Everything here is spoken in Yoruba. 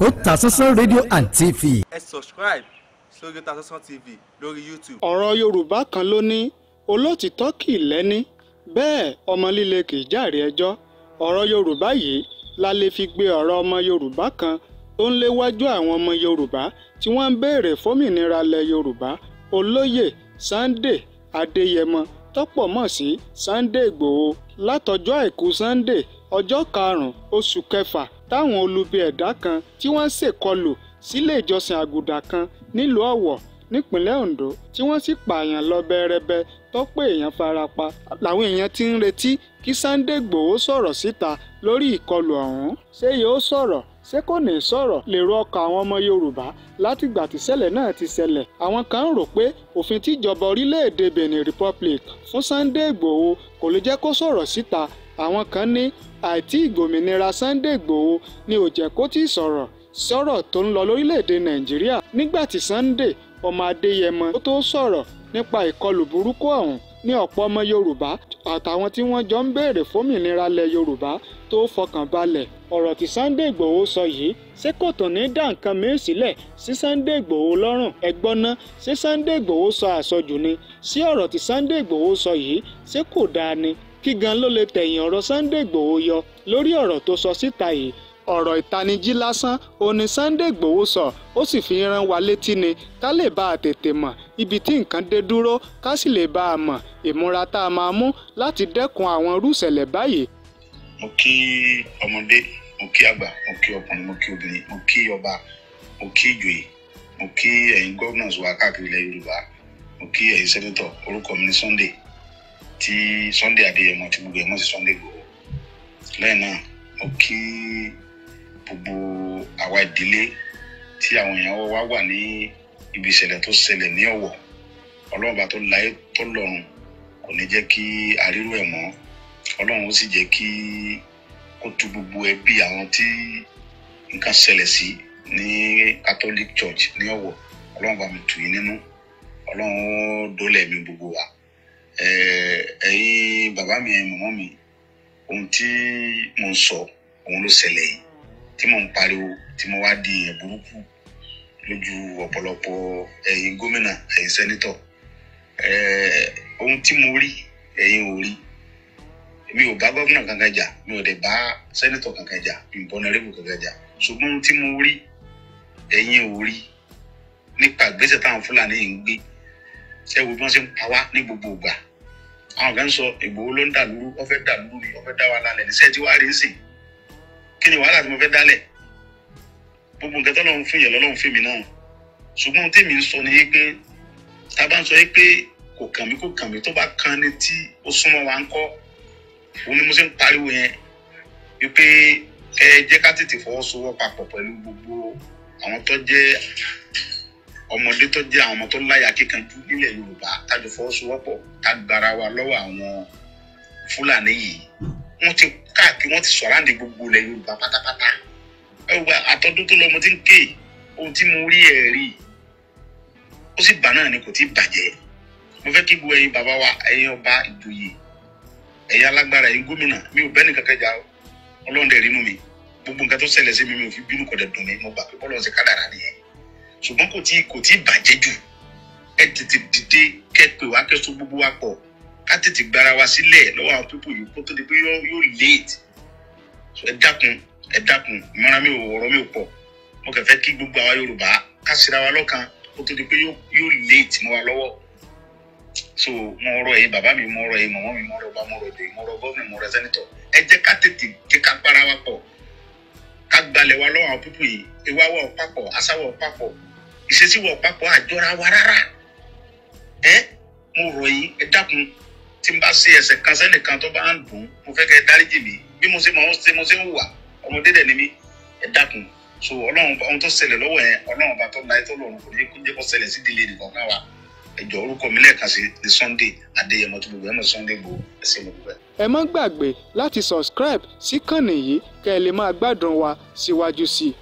Otasansan Radio and TV. Ẹ subscribe sórí Otasansan TV lórí YouTube. Ọ̀rọ̀ Yorùbá kan ló ní olótìtọ́ kì í lẹ́ni bẹ́ẹ̀ ọmọ líle kì í jàre ẹjọ́. Ọ̀rọ̀ Yorùbá yìí la lè fi gbé ọ̀rọ̀ ọmọ Yorùbá kan tó ń léwájú àwọn ọmọ Yorùbá tí wọ́n ń béèrè fómìnira ilẹ̀ Yorùbá, Olóyè Sunday Adéyẹmọ tọ́pọ̀ mọ̀ sí Sunday Igboho látọjọ́ àìkú Sunday ọjọ́ 5 oṣù kẹfà táwọn olubi ẹ̀dá kan tí wọ́n ṣèkọlù sílé ìjọsìn àgùdà kan nílùú Ọ̀wọ̀ nípínlẹ̀ Ondo tí wọ́n sì pààyàn lọ bẹ́rẹ́bẹ́ tọ́pọ̀ èèyàn farapa. Làwọn èèyàn ti ń retí kí Sunday Igboho sọ̀rọ̀ síta lórí ìkọlù ọ̀hún. Ṣé yóò sọ̀rọ̀? Ṣé kò ní sọ̀rọ̀? Lèrò ọkàn àwọn ọmọ Yorùbá látìgbà tíṣẹ̀lẹ̀ náà ti ṣẹlẹ̀. Àwọn kan ń rò pé òfin tíjọba orílẹ̀-èdè Benin Republic fún Sunday Igboho kò lè jẹ́ kó sọ̀rọ̀ síta. Àwọn kan ní àìtí ìgbòmìnira Sunday Igboho ni ò jẹ́ kó tí ì sọ̀rọ̀ tó ń lọ lórílẹ̀-èdè Nàìjíríà. Nígbà tí Sunday ọmọ Adéyẹmọ tó sọ̀rọ̀ nípa ìkọlù burúkú ọ̀hún ní ọ̀pọ̀ ọmọ Yorùbá àtàwọn tí wọ́n jọ ń béèrè fómìnira ilẹ̀ Yorùbá tó fọkàn balẹ̀. Ọ̀rọ̀ tí Sunday Igboho sọ yìí ṣé kò tó ní dá nǹkan mìíràn sílẹ̀ sí Sunday Igboho lọ́rùn? Ẹ gbọ́ ná, ṣé Sunday Igboho sọ àsọjù ni? Sí ọ̀rọ̀ tí Sunday Igboho sọ yìí ṣé kò dáa ni? Kí gan ló lè tẹ̀yìn ọ̀rọ̀ Sunday Igboho yọ lórí ọ̀rọ̀ tó sọ síta yìí? Ọ̀rọ̀ ìtanijí lásán òní Sunday Igboho sọ, ó sì fi rán wa létí ni ká lè bá a tètè mọ̀ ibi tí nǹkan dé dúró, ká sì lè bá a mọ̀ ìmúra tá a máa mú láti dẹ́kun àwọn irú ìṣẹ̀lẹ̀ báyìí. Mo kí ọmọdé, mo kí àgbà, mo kí ọkùnrin, mo kí obìnrin, mo kí ọba, mo kí ìjòyè, mo kí ẹ̀yin governors wa káàkiri ilẹ̀ Yorùbá, mo kí ẹ̀yin senator. Orúkọ mi ni Sunday Adéyẹmọ tí gbogbo ẹ̀ mọ̀ sí Sunday Igboho. Lẹ́yìn náà mo kí gbogbo àwa ìdílé tí àwọn èèyàn wa wà ní ibi ìṣẹ̀lẹ̀ tó ṣẹlẹ̀ ní Ọ̀wọ̀. Ọlọ́run bá tó láyé tó lọ́run kò ní jẹ́ kí arírú ẹ̀ mọ́. Ọlọ́run ó sì jẹ́ kí kó tú gbogbo ẹbí àwọn tí nǹkan ṣẹlẹ̀ sí ní Catholic Church ní Ọ̀wọ̀. Ọlọ́run bá mi tù yín nínú. Ọlọ́run ó dólẹ̀ mi gbogbo wa. Ẹ̀yin bàbá mi, ẹ̀yin màmá mi, ohun tí mo ń sọ òun ló ṣẹlẹ̀ yìí tí mo ń pariwo tí mo wá di ẹ̀ burúkú lójú ọ̀pọ̀lọpọ̀ ẹ̀yin gómìnà, ẹ̀yin sẹ́nítọ̀. Ohun tí mo rí ẹ̀yin ò rí. Mi ò bá gómìnà kankan jà, mi ò dẹ̀ bá sẹ́nítọ̀ kankan jà, mi ò bá ọ̀nàrẹ́bù kankan jà. Ṣùgbọ́n ohun tí mo rí ẹ̀yin ò rí nípa ìgbésẹ̀ táwọn Fúlàní yìí ń gbé. Ẹ wo bí wọ́n ṣe ń pa wá ní gbogbo ìgbà. Àwọn kan sọ Ìgbòho ló ń dà lúrú, ó fẹ́ dà lúrú ni, ó fẹ́ dá wa lálẹ́ níṣẹ́ tí wàá rí sí. Kí ni wàhálà tí mo fẹ́ dálẹ̀? Gbogbo nǹkan tọ́lọ́run fún yẹn lọ́lọ́run fún mi náà. Ṣùgbọ́n tèmi ń sọ ni pé tá a bá ń sọ pé kò kàn mí tó bá kan ni tí ó súnmọ́ wa ń kọ́. Òun ni mo ṣe ń pariwo yẹn wípé ẹ jẹ́ ká tètè fọwọ́sowọ́ papọ̀ pẹ̀lú gbogbo àwọn tó jẹ́ ọmọdé tó jẹ́ àwọn ọmọ tó láyà kíkanjú nílẹ̀ Yorùbá. Tájọ fọwọ́sowọ́pọ̀ ká gbára wa lọ́wọ́ àwọn Fúlàní yìí. Wọ́n ti káàkiri, wọ́n ti sọ̀rọ̀ àǹdí gbogbo ilẹ̀ Yorùbá pátápátá. Ẹ̀wà àtọ́dún tó lọ mo ti ń ké ohun tí mo rí ẹ̀ rí. Ó sì bà náà ni kò tí ì bàjẹ́. Mo fẹ́ kí gbogbo ẹ̀yin bàbá wa, ẹ̀yin ọba, ìjòyè, ẹ̀yin alágbára, ẹ̀yin gómìnà, mi ò bẹ́ni kankan jà Ọlọ́run dẹ̀ rínú mi. Gbogbo nǹkan tó ṣẹlẹ̀ sí mi ò fi bínú kò dẹ̀ dùn mí. Mo gbà pé bọ́lọ̀ ṣe kádàrá nìyẹn. Ṣùgbọ́n kò tí ì bàjẹ́ jù. Ẹ tètè dìde kẹ́ pè wá, kẹ́ so gbogbo wa pọ̀ ká tètè gbára wa sílẹ̀ lọ́wọ́ àwọn pípò yìí kó tó di pé yóò late. Ẹ dákun ìmọ̀ràn mi ò, ọ̀rọ̀ mi ò pọ̀. Mo kàn fẹ́ kí gbogbo àwa Yorùbá ká síra wa lọ́kàn kó tó di pé yóò late mọ́ wa lọ́wọ́. So mo rọ̀ ẹ̀yin bàbá mi, mo rọ̀ ẹ̀yin màmá mi, mo rọ̀ ọba, mo rọ̀ ìjòyè, mo rọ̀ gómìnà, mo rọ̀ sẹ́nítọ̀. Ẹ jẹ́ ká tètè jẹ́ ká gbára wa pọ̀ ká gbalẹ̀ wa lọ́wọ́ àwọn pípò yìí. Ìwà wa ò papọ̀, àṣà wa ò papọ̀, ìṣesí wa ò papọ̀, àjọra wa rárá. Mo rọ̀ yín, ẹ dákun, tí n bá ṣe ẹ̀ṣẹ̀ kan sẹ́nìkan tó bá ń dùn, mo fẹ́ kẹ́ ẹ dáríjì mí bí mo ṣe ń hùwà. Ọmọdé dẹ̀ ni mí, ẹ dákun. So Ọlọ́run ohun tó ṣẹlẹ̀ lọ́wọ́ yẹn, Ọlọ́run bá tó láyé tó lọ́run kò ní kó jẹ́ kó ṣẹlẹ̀ sí ìdílé nìkan kan wa. Ẹ jọ̀ọ́, orúkọ mi lẹ́ẹ̀kan sí ni Sunday Adéyẹmọ tí gbogbo ẹ̀ mọ̀ Sunday Igboho. Ẹ ṣé mo dúpẹ́. Ẹ má gbàgbé láti subscribe sí kànnì yìí kẹ́ ẹ lè máa gbádùn wa síwájú sí i.